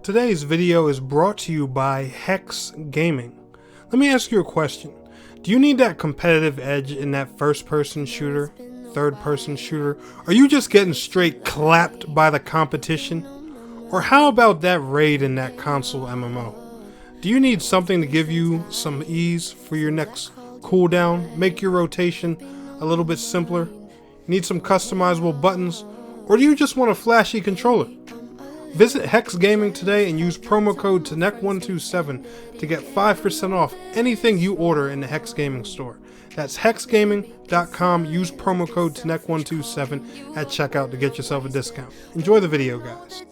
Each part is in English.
Today's video is brought to you by Hex Gaming. Let me ask you a question. Do you need that competitive edge in that first-person shooter, third-person shooter? Are you just getting straight clapped by the competition? Or how about that raid in that console MMO? Do you need something to give you some ease for your next cooldown, make your rotation a little bit simpler? Need some customizable buttons? Or do you just want a flashy controller? Visit Hex Gaming today and use promo code TNEC127 to get 5% off anything you order in the Hex Gaming store. That's hexgaming.com. Use promo code TNEC127 at checkout to get yourself a discount. Enjoy the video, guys.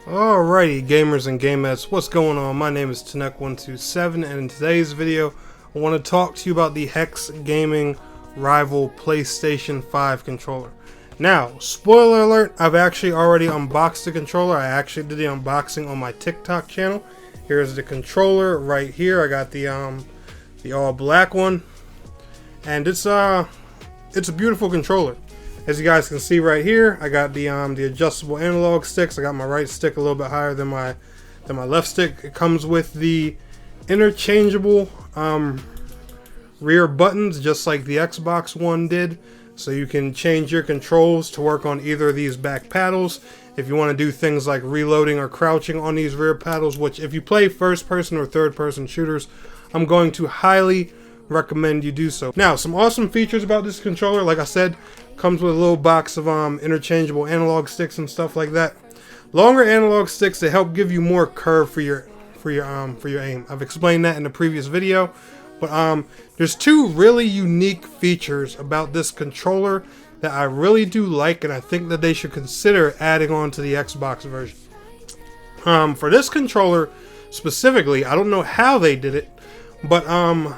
Alrighty, gamers and gamettes, what's going on? My name is TNEC127, and in today's video, I want to talk to you about the Hex Gaming rival PlayStation 5 controller. Now, spoiler alert, I've actually already unboxed the controller. I actually did the unboxing on my TikTok channel. Here's the controller right here. I got the all black one, and it's a beautiful controller. As you guys can see right here, I got the adjustable analog sticks. I got my right stick a little bit higher than my left stick. It comes with the interchangeable rear buttons, just like the Xbox One did, so you can change your controls to work on either of these back paddles if you want to do things like reloading or crouching on these rear paddles, which if you play first person or third person shooters, I'm going to highly recommend you do so. Now, some awesome features about this controller, like I said, comes with a little box of interchangeable analog sticks and stuff like that. Longer analog sticks to help give you more curve for your aim. I've explained that in the previous video. But there's two really unique features about this controller that I really do like, and I think that they should consider adding on to the Xbox version. For this controller specifically, I don't know how they did it, but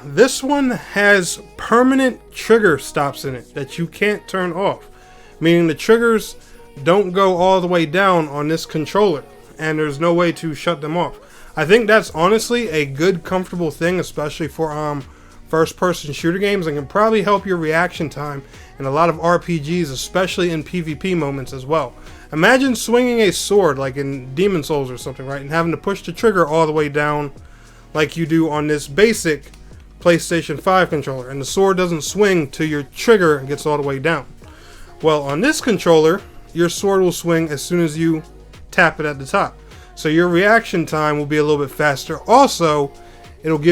this one has permanent trigger stops in it that you can't turn off, meaning the triggers don't go all the way down on this controller, and there's no way to shut them off. I think that's honestly a good, comfortable thing, especially for first-person shooter games, and can probably help your reaction time in a lot of RPGs, especially in PvP moments as well. Imagine swinging a sword like in Demon Souls or something, right, and having to push the trigger all the way down like you do on this basic PlayStation 5 controller, and the sword doesn't swing till your trigger gets all the way down. Well, on this controller, your sword will swing as soon as you tap it at the top. So your reaction time will be a little bit faster. Also, it'll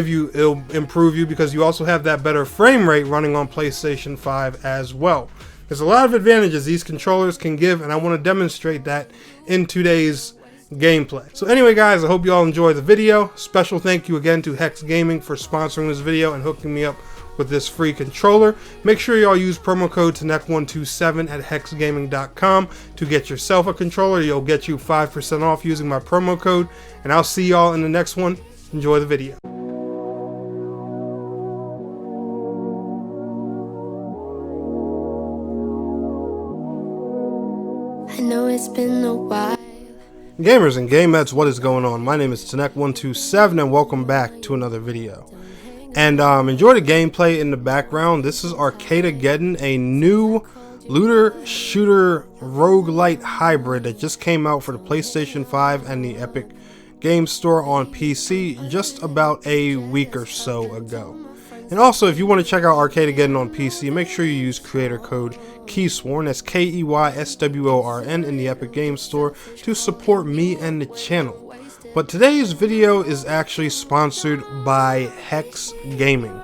improve you because you also have that better frame rate running on PlayStation 5 as well. There's a lot of advantages these controllers can give, and I want to demonstrate that in today's gameplay. So anyway, guys, I hope you all enjoy the video. Special thank you again to Hex Gaming for sponsoring this video and hooking me up with this free controller. Make sure y'all use promo code TNEC127 at hexgaming.com to get yourself a controller. You'll get you 5% off using my promo code, and I'll see y'all in the next one. Enjoy the video. I know it's been a while. Gamers and gamettes, what is going on? My name is TNEC127 and welcome back to another video. And enjoy the gameplay in the background. This is Arcadegeddon, a new looter shooter roguelite hybrid that just came out for the PlayStation 5 and the Epic Games Store on PC just about a week or so ago. And also, if you want to check out Arcadegeddon on PC, make sure you use creator code KEYSWORN, that's KEYSWORN, in the Epic Games Store to support me and the channel. But today's video is actually sponsored by Hex Gaming.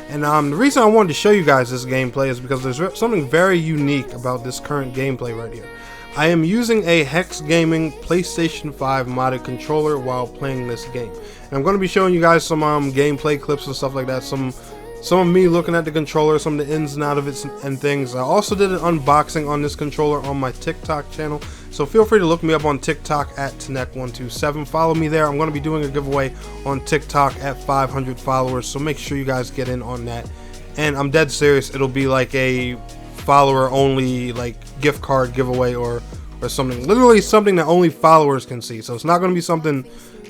And the reason I wanted to show you guys this gameplay is because there's something very unique about this current gameplay right here. I am using a Hex Gaming PlayStation 5 modded controller while playing this game. And I'm going to be showing you guys some gameplay clips and stuff like that, some of me looking at the controller, some of the ins and outs of it and things. I also did an unboxing on this controller on my TikTok channel, so feel free to look me up on TikTok at TNEC127. Follow me there. I'm going to be doing a giveaway on TikTok at 500 followers, so make sure you guys get in on that. And I'm dead serious, it'll be like a follower only like gift card giveaway or something, literally something that only followers can see, so it's not going to be something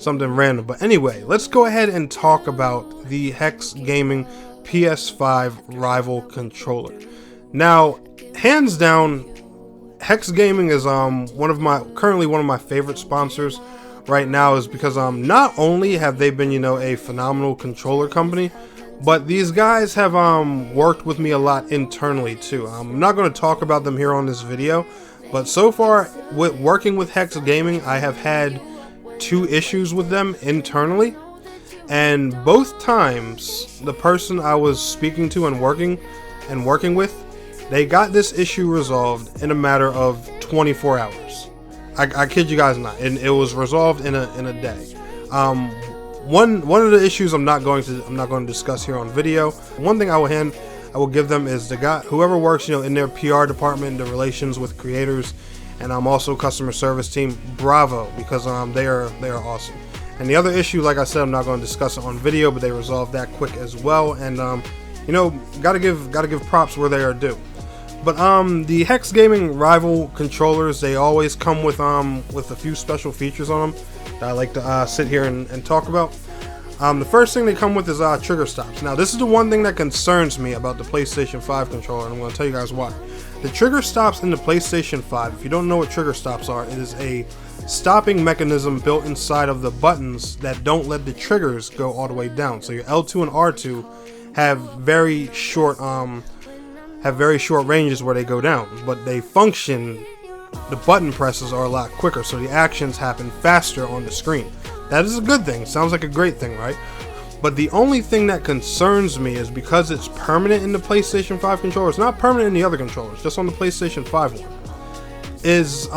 random. But anyway, let's go ahead and talk about the Hex Gaming PS5 rival controller. Now, hands down, Hex Gaming is currently one of my favorite sponsors right now, is because not only have they been, you know, a phenomenal controller company, but these guys have worked with me a lot internally too. I'm not going to talk about them here on this video, but so far with working with Hex Gaming, I have had 2 issues with them internally, and both times the person I was speaking to and working with, they got this issue resolved in a matter of 24 hours. I kid you guys not, and it was resolved in a day. One of the issues I'm not going to discuss here on video. One thing I will give them is the guy, whoever works, you know, in their PR department, the relations with creators, and I'm also customer service team. Bravo, because they are awesome. And the other issue, like I said, I'm not going to discuss it on video, but they resolved that quick as well. And you know, gotta give props where they are due. But the Hex Gaming Rival controllers, they always come with a few special features on them that I like to sit here and talk about. The first thing they come with is trigger stops. Now, this is the one thing that concerns me about the PlayStation 5 controller, and I'm going to tell you guys why. The trigger stops in the PlayStation 5, if you don't know what trigger stops are, it is a stopping mechanism built inside of the buttons that don't let the triggers go all the way down. So your L2 and R2 have very short ranges where they go down, but they function, the button presses are a lot quicker, so the actions happen faster on the screen. That is a good thing. Sounds like a great thing, right? But the only thing that concerns me is because it's permanent in the PlayStation 5 controller, it's not permanent in the other controllers, just on the PlayStation 5 one, is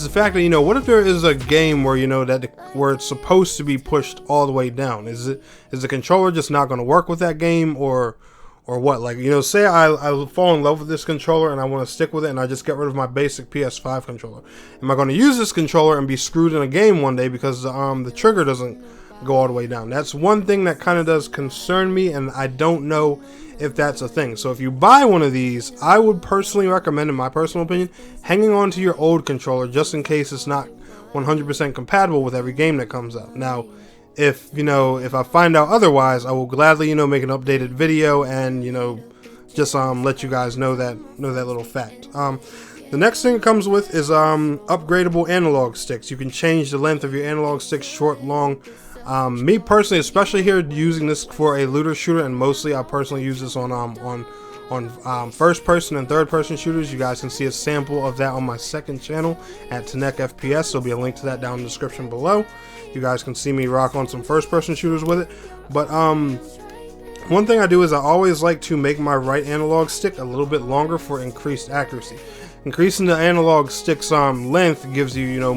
the fact that, you know, what if there is a game where, you know, where it's supposed to be pushed all the way down? Is the controller just not going to work with that game, or what? Like, you know, say I fall in love with this controller and I want to stick with it, and I just get rid of my basic PS5 controller. Am I going to use this controller and be screwed in a game one day because the trigger doesn't go all the way down? That's one thing that kind of does concern me, and I don't know if that's a thing. So if you buy one of these, I would personally recommend, in my personal opinion, hanging on to your old controller just in case it's not 100% compatible with every game that comes out. Now, if I find out otherwise, I will gladly, you know, make an updated video and, you know, just let you guys know that little fact. The next thing it comes with is upgradable analog sticks. You can change the length of your analog sticks, short, long. Me personally, especially here using this for a looter shooter, and mostly I personally use this on first person and third person shooters. You guys can see a sample of that on my second channel at Tenek FPS. There'll be a link to that down in the description below. You guys can see me rock on some first person shooters with it. But one thing I do is I always like to make my right analog stick a little bit longer for increased accuracy. Increasing the analog stick's length gives you, you know,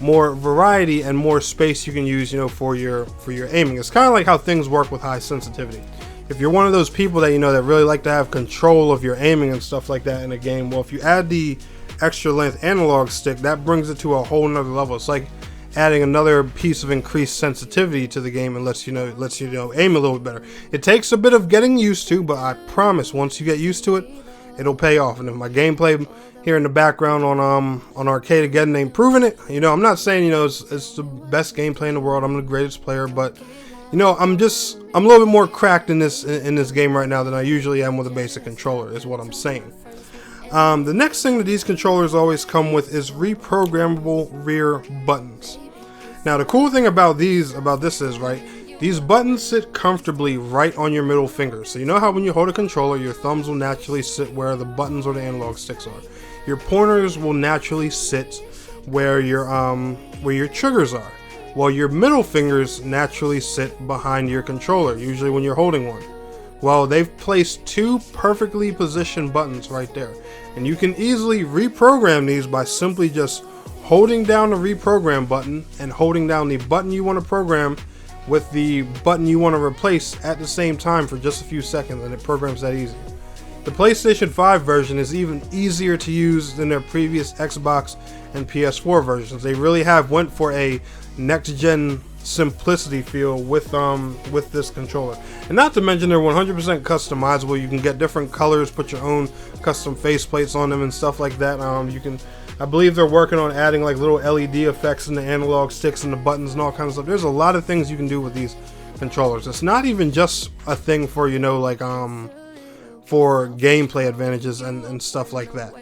more variety and more space you can use, you know, for your aiming. It's kind of like how things work with high sensitivity. If you're one of those people that, you know, that really like to have control of your aiming and stuff like that in a game, well, if you add the extra length analog stick, that brings it to a whole nother level. It's like adding another piece of increased sensitivity to the game and lets you know aim a little bit better. It takes a bit of getting used to, but I promise once you get used to it, it'll pay off. And if my gameplay here in the background on Arcade Again ain't proving it, you know, I'm not saying, you know, it's the best gameplay in the world, I'm the greatest player, but, you know, I'm a little bit more cracked in this game right now than I usually am with a basic controller, is what I'm saying. The next thing that these controllers always come with is reprogrammable rear buttons. Now, the cool thing about this is, right, these buttons sit comfortably right on your middle finger. So you know how when you hold a controller, your thumbs will naturally sit where the buttons or the analog sticks are. Your pointers will naturally sit where your triggers are, while your middle fingers naturally sit behind your controller, usually when you're holding one. Well, they've placed 2 perfectly positioned buttons right there, and you can easily reprogram these by simply just holding down the reprogram button and holding down the button you want to program with the button you want to replace at the same time for just a few seconds, and it programs that easy. The PlayStation 5 version is even easier to use than their previous Xbox and PS4 versions. They really have went for a next-gen simplicity feel with this controller, and not to mention they're 100% customizable. You can get different colors, put your own custom faceplates on them and stuff like that. I believe they're working on adding like little LED effects in the analog sticks and the buttons and all kinds of stuff. There's a lot of things you can do with these controllers. It's not even just a thing for, you know, like for gameplay advantages and stuff like that.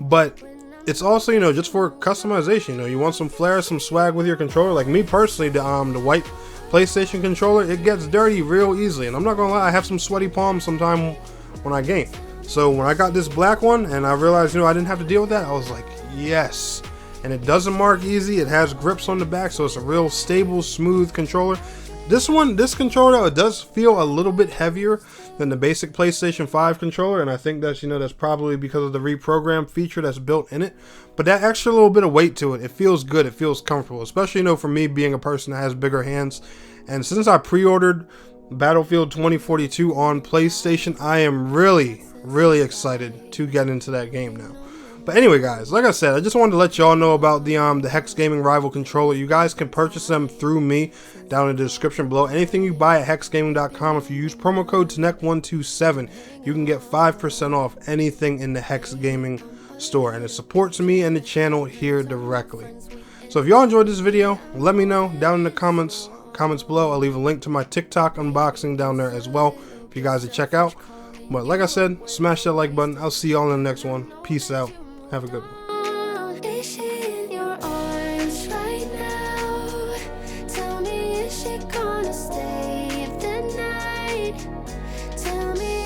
But it's also, you know, just for customization. You know, you want some flair, some swag with your controller. Like me personally, the white PlayStation controller, it gets dirty real easily, and I'm not gonna lie, I have some sweaty palms sometime when I game. So when I got this black one and I realized, you know, I didn't have to deal with that, I was like, yes. And it doesn't mark easy. It has grips on the back, so it's a real stable, smooth controller. This controller, it does feel a little bit heavier than the basic PlayStation 5 controller, and I think that's, you know, that's probably because of the reprogram feature that's built in it. But that extra little bit of weight to it, it feels good, it feels comfortable, especially, you know, for me being a person that has bigger hands. And since I pre-ordered Battlefield 2042 on PlayStation, I am really excited to get into that game now. But anyway, guys, like I said, I just wanted to let y'all know about the Hex Gaming Rival controller. You guys can purchase them through me down in the description below. Anything you buy at hexgaming.com, if you use promo code TNEC127, you can get 5% off anything in the Hex Gaming store, and it supports me and the channel here directly. So if y'all enjoyed this video, let me know down in the comments below. I'll leave a link to my TikTok unboxing down there as well for you guys to check out. But like I said, smash that like button. I'll see y'all in the next one. Peace out. Have a good one.